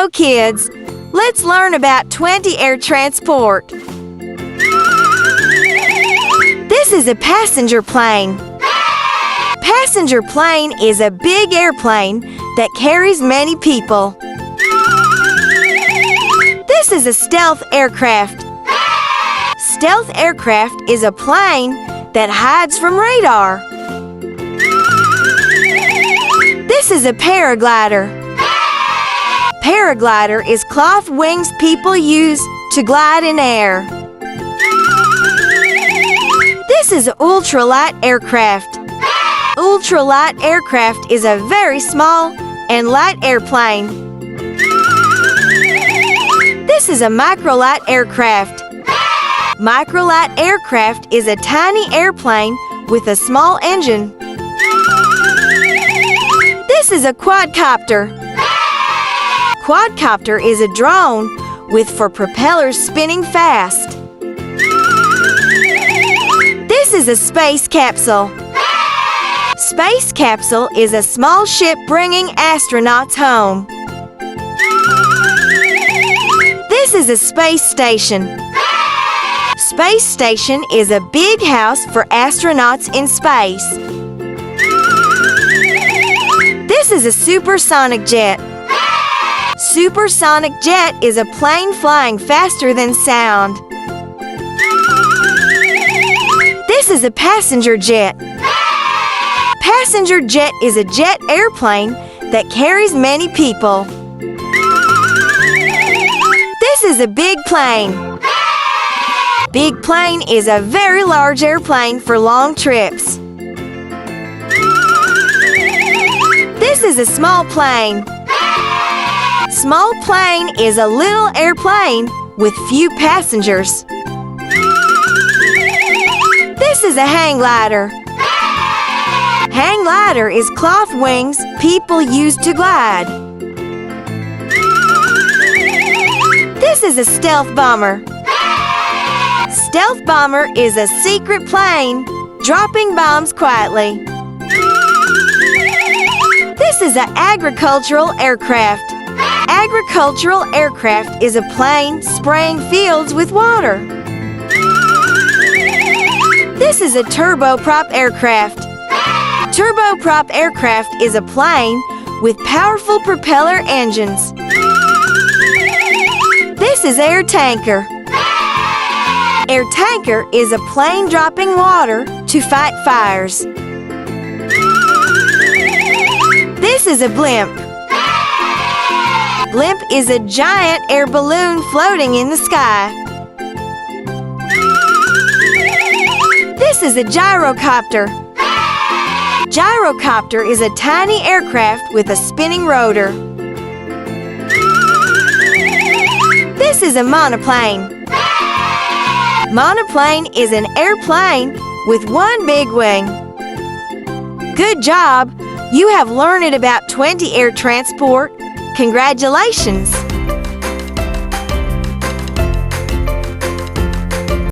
Hello, kids. Let's learn about 20 air transport. This is a passenger plane. Passenger plane is a big airplane that carries many people. This is a stealth aircraft. Stealth aircraft is a plane that hides from radar. This is a paraglider. Paraglider is cloth wings people use to glide in air. This is an ultralight aircraft. Ultralight aircraft is a very small and light airplane. This is a microlight aircraft. Microlight aircraft is a tiny airplane with a small engine. This is a quadcopter. Quadcopter is a drone with four propellers spinning fast. This is a space capsule. Space capsule is a small ship bringing astronauts home. This is a space station. Space station is a big house for astronauts in space. This is a supersonic jet. Supersonic jet is a plane flying faster than sound. This is a passenger jet. Passenger jet is a jet airplane that carries many people. This is a big plane. Big plane is a very large airplane for long trips. This is a small plane. Small plane is a little airplane with few passengers. This is a hang glider. Hang glider is cloth wings people use to glide. This is a stealth bomber. Stealth bomber is a secret plane dropping bombs quietly. This is an agricultural aircraft. Agricultural aircraft is a plane spraying fields with water. This is a turboprop aircraft. Turboprop aircraft is a plane with powerful propeller engines. This is air tanker. Air tanker is a plane dropping water to fight fires. This is a blimp. Blimp is a giant air balloon floating in the sky. This is a gyrocopter. Gyrocopter is a tiny aircraft with a spinning rotor. This is a monoplane. Monoplane is an airplane with one big wing. Good job! You have learned about 20 air transport. Congratulations!